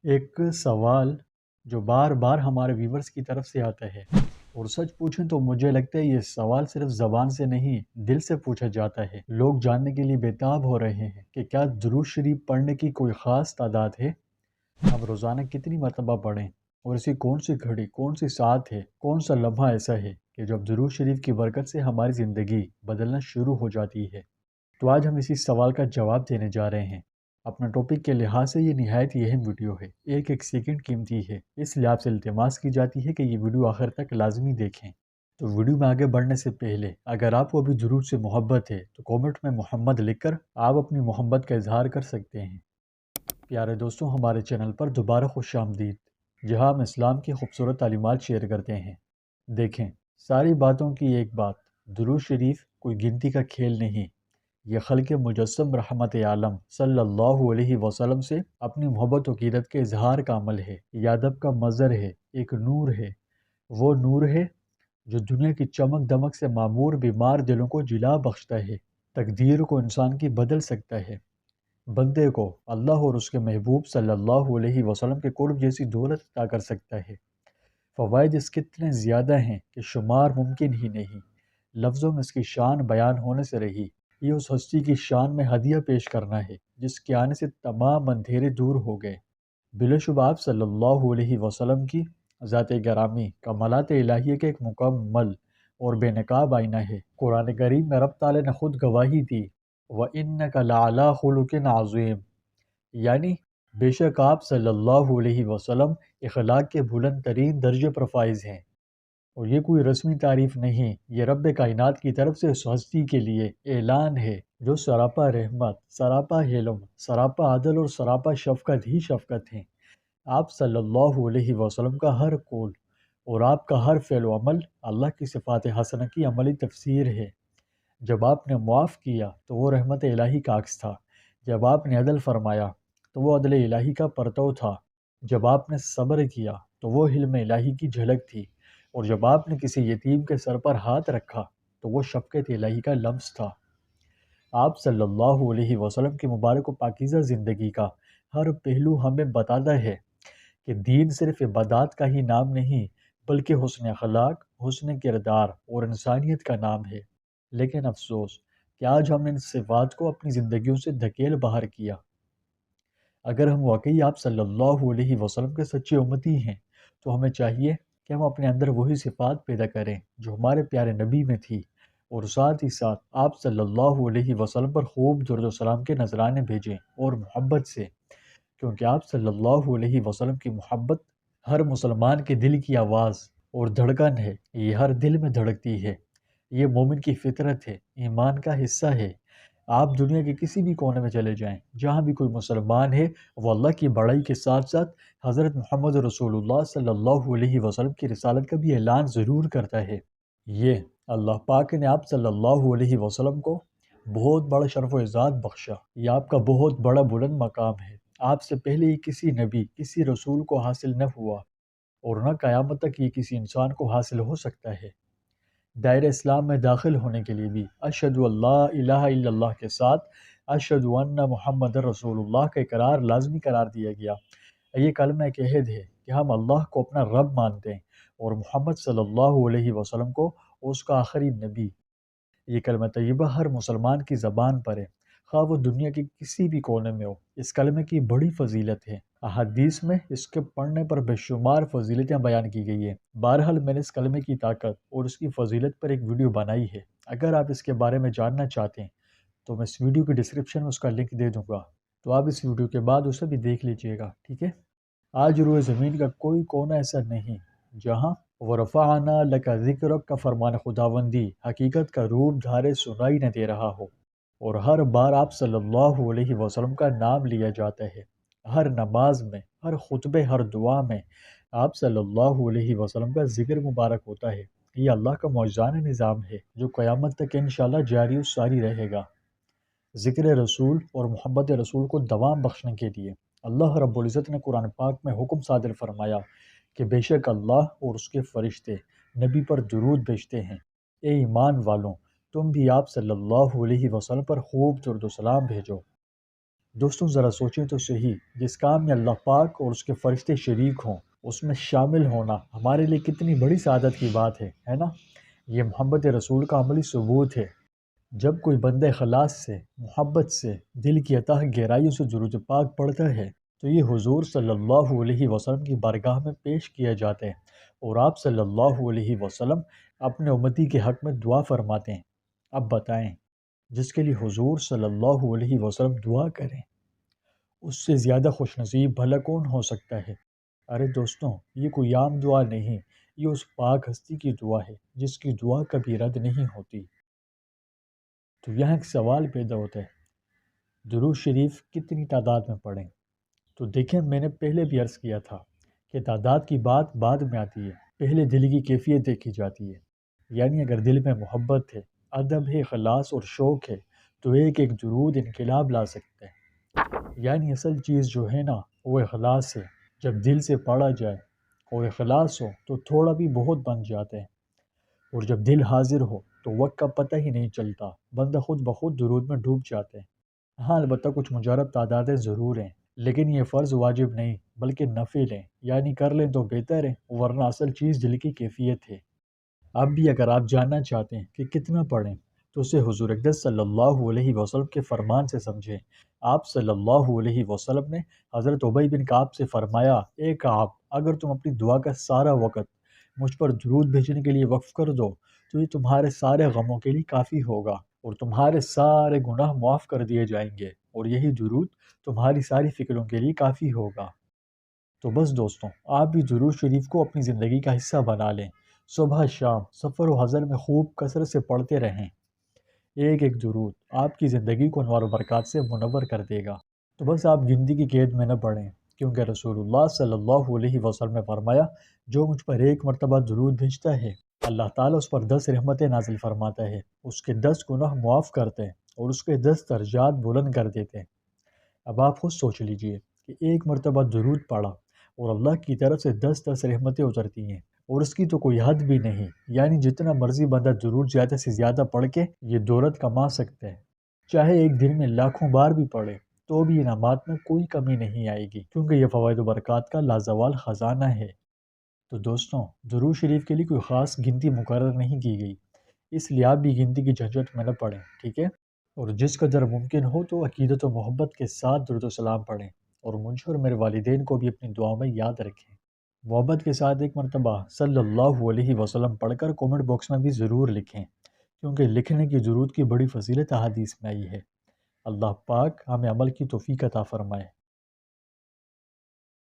ایک سوال جو بار بار ہمارے ویورز کی طرف سے آتا ہے، اور سچ پوچھیں تو مجھے لگتا ہے یہ سوال صرف زبان سے نہیں دل سے پوچھا جاتا ہے۔ لوگ جاننے کے لیے بےتاب ہو رہے ہیں کہ کیا درود شریف پڑھنے کی کوئی خاص تعداد ہے؟ ہم روزانہ کتنی مرتبہ پڑھیں، اور اسی کون سی گھڑی، کون سی ساعت ہے، کون سا لمحہ ایسا ہے کہ جب درود شریف کی برکت سے ہماری زندگی بدلنا شروع ہو جاتی ہے؟ تو آج ہم اسی سوال کا جواب دینے جا رہے ہیں۔ اپنا ٹاپک کے لحاظ سے یہ نہایت اہم ویڈیو ہے، ایک ایک سیکنڈ قیمتی ہے، اس لیے آپ سے التماس کی جاتی ہے کہ یہ ویڈیو آخر تک لازمی دیکھیں۔ تو ویڈیو میں آگے بڑھنے سے پہلے اگر آپ کو ابھی درود سے محبت ہے تو کومنٹ میں محمد لکھ کر آپ اپنی محبت کا اظہار کر سکتے ہیں۔ پیارے دوستوں، ہمارے چینل پر دوبارہ خوش آمدید، جہاں ہم اسلام کی خوبصورت تعلیمات شیئر کرتے ہیں۔ دیکھیں، ساری باتوں کی ایک بات، درود شریف کوئی گنتی کا کھیل نہیں، یہ خلق مجسم رحمت عالم صلی اللہ علیہ وسلم سے اپنی محبت و عقیدت کے اظہار کا عمل ہے، یہ ادب کا مظہر ہے، ایک نور ہے، وہ نور ہے جو دنیا کی چمک دمک سے معمور بیمار دلوں کو جلا بخشتا ہے، تقدیر کو انسان کی بدل سکتا ہے، بندے کو اللہ اور اس کے محبوب صلی اللہ علیہ وسلم کے قرب جیسی دولت عطا کر سکتا ہے۔ فوائد اس کے اتنے زیادہ ہیں کہ شمار ممکن ہی نہیں، لفظوں میں اس کی شان بیان ہونے سے رہی۔ یہ اس ہستی کی شان میں ہدیہ پیش کرنا ہے جس کے آنے سے تمام اندھیرے دور ہو گئے۔ بلا شبہ آپ صلی اللہ علیہ وسلم کی ذات گرامی کمالات الہیہ کا ایک مکمل اور بے نقاب آئینہ ہے۔ قرآن کریم میں رب تعالی نے خود گواہی دی، وَإِنَّكَ لَعَلَىٰ خُلُقٍ عَظِيمٍ، یعنی بے شک آپ صلی اللہ علیہ وسلم اخلاق کے بلند ترین درجے پر فائز ہیں۔ اور یہ کوئی رسمی تعریف نہیں، یہ رب کائنات کی طرف سے اس ہستی کے لیے اعلان ہے جو سراپا رحمت، سراپا علم، سراپا عدل اور سراپا شفقت ہی شفقت ہیں۔ آپ صلی اللہ علیہ وسلم کا ہر قول اور آپ کا ہر فعل و عمل اللہ کی صفات حسنہ کی عملی تفسیر ہے۔ جب آپ نے معاف کیا تو وہ رحمت الہی کا عکس تھا، جب آپ نے عدل فرمایا تو وہ عدل الہی کا پرتو تھا، جب آپ نے صبر کیا تو وہ حلم الہی کی جھلک تھی، اور جب آپ نے کسی یتیم کے سر پر ہاتھ رکھا تو وہ شفقت الہی کا لمس تھا۔ آپ صلی اللہ علیہ وسلم کی مبارک و پاکیزہ زندگی کا ہر پہلو ہمیں بتاتا ہے کہ دین صرف عبادات کا ہی نام نہیں بلکہ حسن اخلاق، حسن کردار اور انسانیت کا نام ہے۔ لیکن افسوس کہ آج ہم نے ان صفات کو اپنی زندگیوں سے دھکیل باہر کیا۔ اگر ہم واقعی آپ صلی اللہ علیہ وسلم کے سچے امتی ہیں تو ہمیں چاہیے کہ ہم اپنے اندر وہی صفات پیدا کریں جو ہمارے پیارے نبی میں تھی، اور ساتھ ہی ساتھ آپ صلی اللہ علیہ وسلم پر خوب درود و سلام کے نذرانے بھیجیں اور محبت سے، کیونکہ آپ صلی اللہ علیہ وسلم کی محبت ہر مسلمان کے دل کی آواز اور دھڑکن ہے، یہ ہر دل میں دھڑکتی ہے، یہ مومن کی فطرت ہے، ایمان کا حصہ ہے۔ آپ دنیا کے کسی بھی کونے میں چلے جائیں، جہاں بھی کوئی مسلمان ہے، وہ اللہ کی بڑائی کے ساتھ ساتھ حضرت محمد رسول اللہ صلی اللہ علیہ وسلم کی رسالت کا بھی اعلان ضرور کرتا ہے۔ یہ اللہ پاک نے آپ صلی اللہ علیہ وسلم کو بہت بڑا شرف و اعزاز بخشا، یہ آپ کا بہت بڑا بلند مقام ہے۔ آپ سے پہلے ہی کسی نبی، کسی رسول کو حاصل نہ ہوا، اور نہ قیامت تک یہ کسی انسان کو حاصل ہو سکتا ہے۔ دائرہ اسلام میں داخل ہونے کے لیے بھی اشہد اللہ الہ الا اللہ کے ساتھ اشہد ان محمد رسول اللہ کا اقرار لازمی قرار دیا گیا۔ یہ کلمہ ایک عہد ہے کہ ہم اللہ کو اپنا رب مانتے ہیں اور محمد صلی اللہ علیہ وسلم کو اس کا آخری نبی۔ یہ کلمہ طیبہ ہر مسلمان کی زبان پر ہے، خواہ وہ دنیا کے کسی بھی کونے میں ہو۔ اس کلمے کی بڑی فضیلت ہے، احادیث میں اس کے پڑھنے پر بے شمار فضیلتیں بیان کی گئی ہیں۔ بہرحال میں نے اس کلمے کی طاقت اور اس کی فضیلت پر ایک ویڈیو بنائی ہے، اگر آپ اس کے بارے میں جاننا چاہتے ہیں تو میں اس ویڈیو کی ڈسکرپشن میں اس کا لنک دے دوں گا، تو آپ اس ویڈیو کے بعد اسے بھی دیکھ لیجئے گا، ٹھیک ہے؟ آج روئے زمین کا کوئی کونا ایسا نہیں جہاں وَرَفَعْنَا لَكَ ذِكْرَكَ کا فرمان خداوندی حقیقت کا روپ دھارے سنائی نہ دے رہا ہو، اور ہر بار آپ صلی اللہ علیہ وسلم کا نام لیا جاتا ہے، ہر نماز میں، ہر خطبے، ہر دعا میں آپ صلی اللہ علیہ وسلم کا ذکر مبارک ہوتا ہے۔ یہ اللہ کا معجزانہ نظام ہے جو قیامت تک انشاءاللہ جاری و ساری رہے گا۔ ذکر رسول اور محبت رسول کو دوام بخشنے کے لیے اللہ رب العزت نے قرآن پاک میں حکم صادر فرمایا کہ بے شک اللہ اور اس کے فرشتے نبی پر درود بھیجتے ہیں۔ اے ایمان والوں، تم بھی آپ صلی اللہ علیہ وسلم پر خوب درود و سلام بھیجو۔ دوستوں ذرا سوچیں تو صحیح، جس کام میں اللہ پاک اور اس کے فرشتے شریک ہوں اس میں شامل ہونا ہمارے لیے کتنی بڑی سعادت کی بات ہے نا؟ یہ محبت رسول کا عملی ثبوت ہے۔ جب کوئی بندہ اخلاص سے، محبت سے، دل کی اتھاہ گہرائیوں سے درود پاک پڑھتا ہے تو یہ حضور صلی اللہ علیہ وسلم کی بارگاہ میں پیش کیا جاتا ہے، اور آپ صلی اللہ علیہ وسلم اپنے امتی کے حق میں دعا فرماتے ہیں۔ اب بتائیں، جس کے لیے حضور صلی اللہ علیہ وسلم دعا کریں، اس سے زیادہ خوش نصیب بھلا کون ہو سکتا ہے؟ ارے دوستوں، یہ کوئی عام دعا نہیں، یہ اس پاک ہستی کی دعا ہے جس کی دعا کبھی رد نہیں ہوتی۔ تو یہاں ایک سوال پیدا ہوتا ہے، درود شریف کتنی تعداد میں پڑھیں؟ تو دیکھیں، میں نے پہلے بھی عرض کیا تھا کہ تعداد کی بات بعد میں آتی ہے، پہلے دل کی کیفیت دیکھی جاتی ہے۔ یعنی اگر دل میں محبت ہے، ادب ہے، اخلاص اور شوق ہے تو ایک ایک درود انقلاب لا سکتا ہے۔ یعنی اصل چیز جو ہے نا وہ اخلاص ہے۔ جب دل سے پڑھا جائے اور اخلاص ہو تو تھوڑا بھی بہت بن جاتا ہے، اور جب دل حاضر ہو تو وقت کا پتہ ہی نہیں چلتا، بندہ خود بخود درود میں ڈوب جاتا ہے۔ ہاں البتہ کچھ مجرب تعدادیں ضرور ہیں، لیکن یہ فرض واجب نہیں بلکہ نفل ہیں، یعنی کر لیں تو بہتر ہے، ورنہ اصل چیز دل کی کیفیت ہے۔ اب بھی اگر آپ جاننا چاہتے ہیں کہ کتنا پڑھیں تو اسے حضور اقدس صلی اللہ علیہ وسلم کے فرمان سے سمجھیں۔ آپ صلی اللہ علیہ وسلم نے حضرت ابی بن کعب سے فرمایا، اے کعب، اگر تم اپنی دعا کا سارا وقت مجھ پر درود بھیجنے کے لیے وقف کر دو تو یہ تمہارے سارے غموں کے لیے کافی ہوگا، اور تمہارے سارے گناہ معاف کر دیے جائیں گے، اور یہی درود تمہاری ساری فکروں کے لیے کافی ہوگا۔ تو بس دوستوں، آپ بھی درود شریف کو اپنی زندگی کا حصہ بنا لیں، صبح شام سفر و حضر میں خوب کثرت سے پڑھتے رہیں۔ ایک ایک درود آپ کی زندگی کو انوار و برکات سے منور کر دے گا۔ تو بس آپ گنتی کی قید میں نہ پڑیں، کیونکہ رسول اللہ صلی اللہ علیہ وسلم نے فرمایا، جو مجھ پر ایک مرتبہ درود بھیجتا ہے اللہ تعالیٰ اس پر 10 رحمتیں نازل فرماتا ہے، اس کے 10 گناہ معاف کرتے ہیں اور اس کے 10 درجات بلند کر دیتے ہیں۔ اب آپ خود سوچ لیجئے کہ ایک مرتبہ درود پڑھا اور اللہ کی طرف سے 10 رحمتیں اترتی ہیں، اور اس کی تو کوئی حد بھی نہیں، یعنی جتنا مرضی بندہ درود زیادہ سے زیادہ پڑھ کے یہ دولت کما سکتے ہیں، چاہے ایک دن میں لاکھوں بار بھی پڑھے تو بھی انعامات میں کوئی کمی نہیں آئے گی، کیونکہ یہ فوائد و برکات کا لازوال خزانہ ہے۔ تو دوستوں، درود شریف کے لیے کوئی خاص گنتی مقرر نہیں کی گئی، اس لیے آپ بھی گنتی کی جھنجھٹ میں نہ پڑیں، ٹھیک ہے؟ اور جس قدر ممکن ہو تو عقیدت و محبت کے ساتھ درود و سلام پڑھیں، اور مجھے اور میرے والدین کو بھی اپنی دعاؤں میں یاد رکھیں۔ محبت کے ساتھ ایک مرتبہ صلی اللہ علیہ وسلم پڑھ کر کومنٹ باکس میں بھی ضرور لکھیں، کیونکہ لکھنے کی درود کی بڑی فضیلت احادیث میں آئی ہے۔ اللہ پاک ہمیں عمل کی توفیق عطا فرمائے۔